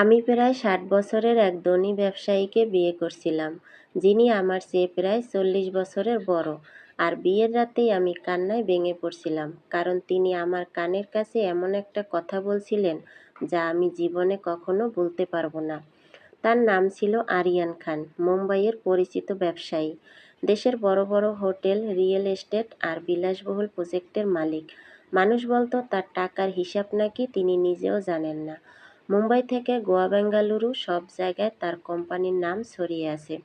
আমি প্রায় ৬০ বছরের এক ধনী ব্যবসায়ীকে বিয়ে করছিলাম, যিনি আমার চেয়ে প্রায় ৪০ বছরের বড়। আর বিয়ের রাতেই আমি কান্নায় ভেঙে পড়ছিলাম, কারণ তিনি আমার কানের কাছে এমন একটা কথা বলছিলেন যা আমি জীবনে কখনো ভুলতে পারবো না। তার নাম ছিল আরিয়ান খান, মুম্বাইয়ের পরিচিত ব্যবসায়ী, দেশের বড় বড় হোটেল, রিয়েল এস্টেট আর বিলাসবহুল প্রজেক্টের মালিক। মানুষ বলতো তার টাকার হিসাব নাকি তিনি নিজেও জানেন না। মুম্বাই থেকে গোয়া, বেঙ্গালুরু সব জায়গায় তার কোম্পানির নাম ছড়িয়ে আছে।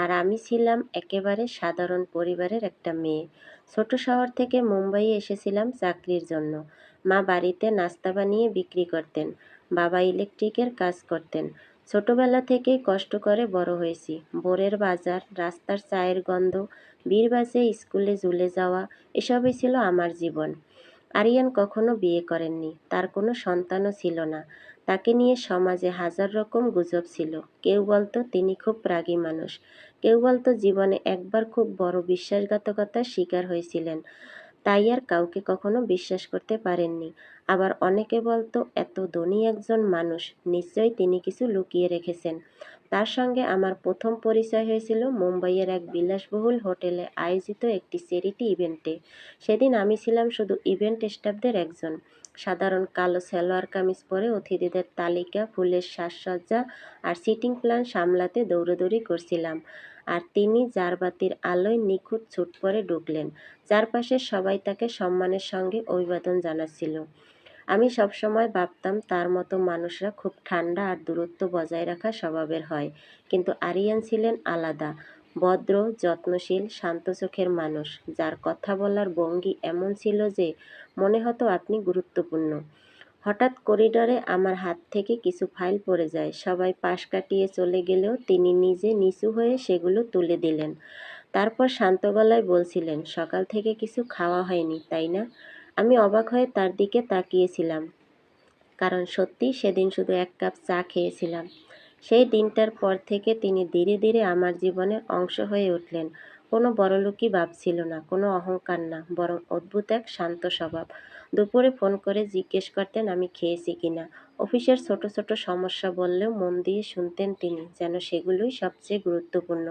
আর আমি ছিলাম একেবারে সাধারণ পরিবারের একটা মেয়ে। ছোট শহর থেকে মুম্বাইয়ে এসেছিলাম চাকরির জন্য। মা বাড়িতে নাস্তা বানিয়ে বিক্রি করতেন, বাবা ইলেকট্রিকের কাজ করতেন। ছোটবেলা থেকেই কষ্ট করে বড় হয়েছি। ভোরের বাজার, রাস্তার চায়ের গন্ধ, বীরবাসে স্কুলে ঝুলে যাওয়া, এসবই ছিল আমার জীবন। আরিয়ান কখনো বিয়ে করেননি, তার কোনো সন্তানও ছিল না। তাকে নিয়ে সমাজে হাজার রকম গুজব ছিল। কেউ বলতো তিনি খুব রাগী মানুষ, কেউ বলতো জীবনে একবার খুব বড় বিশ্বাসঘাতকতার শিকার হয়েছিলেন, তাই আর কাউকে কখনো বিশ্বাস করতে পারেননি। আবার অনেকে বলতো এত ধনী একজন মানুষ, নিশ্চয়ই তিনি কিছু লুকিয়ে রেখেছেন। তার সঙ্গে আমার প্রথম পরিচয় হয়েছিল মুম্বাইয়ের এক বিলাসবহুল হোটেলে আয়োজিত একটি চ্যারিটি ইভেন্টে। সেদিন আমি ছিলাম শুধু ইভেন্ট স্টাফদের একজন। সাধারণ কালো সালোয়ার কামিজ পরে অতিথিদের তালিকা, ফুলের সাজসজ্জা আর সিটিং প্ল্যান সামলাতে দৌড়াদৌড়ি করছিলাম। আর তিনি জারবাতির আলোয় নিখুঁত ছুট পরে ঢুকলেন। চারপাশের সবাই তাকে সম্মানের সঙ্গে অভিবাদন জানাচ্ছিল। আমি সবসময় ভাবতাম তার মতো মানুষরা খুব ঠান্ডা আর দূরত্ব বজায় রাখা স্বভাবের হয়, কিন্তু আরিয়ান ছিলেন আলাদা। ভদ্র, যত্নশীল, শান্ত চোখের মানুষ, যার কথা বলার ভঙ্গি এমন ছিল যে মনে হতো আপনি গুরুত্বপূর্ণ। হঠাৎ করিডরে আমার হাত থেকে কিছু ফাইল পড়ে যায়। সবাই পাশ কাটিয়ে চলে গেলেও তিনি নিজে নিচু হয়ে সেগুলো তুলে দিলেন। তারপর শান্ত গলায় বলছিলেন, সকাল থেকে কিছু খাওয়া হয়নি, তাই না? আমি অবাক হয়ে তার দিকে তাকিয়েছিলাম, কারণ সত্যিই সেদিন শুধু এক কাপ চা খেয়েছিলাম। সেই দিনটার পর থেকে তিনি ধীরে ধীরে আমার জীবনের অংশ হয়ে উঠলেন। কোনো বড়লোকি ভাব ছিল না, কোনো অহংকার না, বরং অদ্ভুত এক শান্ত স্বভাব। দুপুরে ফোন করে জিজ্ঞেস করতেন আমি খেয়েছি কিনা। অফিসের ছোট ছোট সমস্যা বললেও মন দিয়ে শুনতেন তিনি, যেন সেগুলোই সবচেয়ে গুরুত্বপূর্ণ।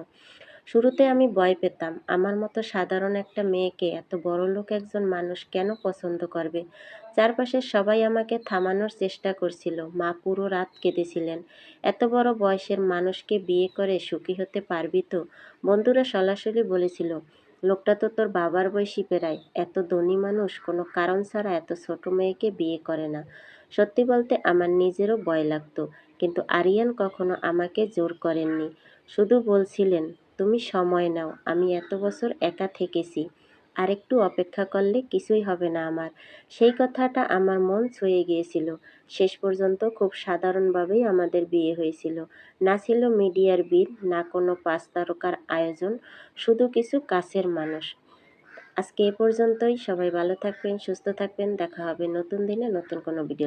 শুরুতে আমি ভয় পেতাম, আমার মতো সাধারণ একটা মেয়েকে এত বড়লোক একজন মানুষ কেন পছন্দ করবে। চারপাশের সবাই আমাকে থামানোর চেষ্টা করছিল, মা পুরো রাত কেঁদেছিলেন। এত বড় বয়সের মানুষকে বিয়ে করে সুখী হতে পারবি তো? বন্ধুরা সরাসরি বলেছিল, লোকটা তো তোর বাবার বয়সী প্রায়, এত ধনী মানুষ কোনো কারণ ছাড়া এত ছোট মেয়েকে বিয়ে করে না। সত্যি বলতে আমার নিজেরও ভয় লাগতো, কিন্তু আরিয়ান কখনো আমাকে জোর করেননি। শুধু বলছিলেন, তুমি সময় নাও, আমি এত বছর একা থেকেছি, আর একটু অপেক্ষা করলে কিছুই হবে না আমার। সেই কথাটা আমার মন ছুঁয়ে গিয়েছিল। শেষ পর্যন্ত খুব সাধারণভাবেই আমাদের বিয়ে হয়েছিল। না ছিল মিডিয়ার ভিড়, না কোনো ৫ তারকার আয়োজন, শুধু কিছু কাছের মানুষ। আজকে এ পর্যন্তই। সবাই ভালো থাকবেন, সুস্থ থাকবেন। দেখা হবে নতুন দিনে নতুন কোনো ভিডিও।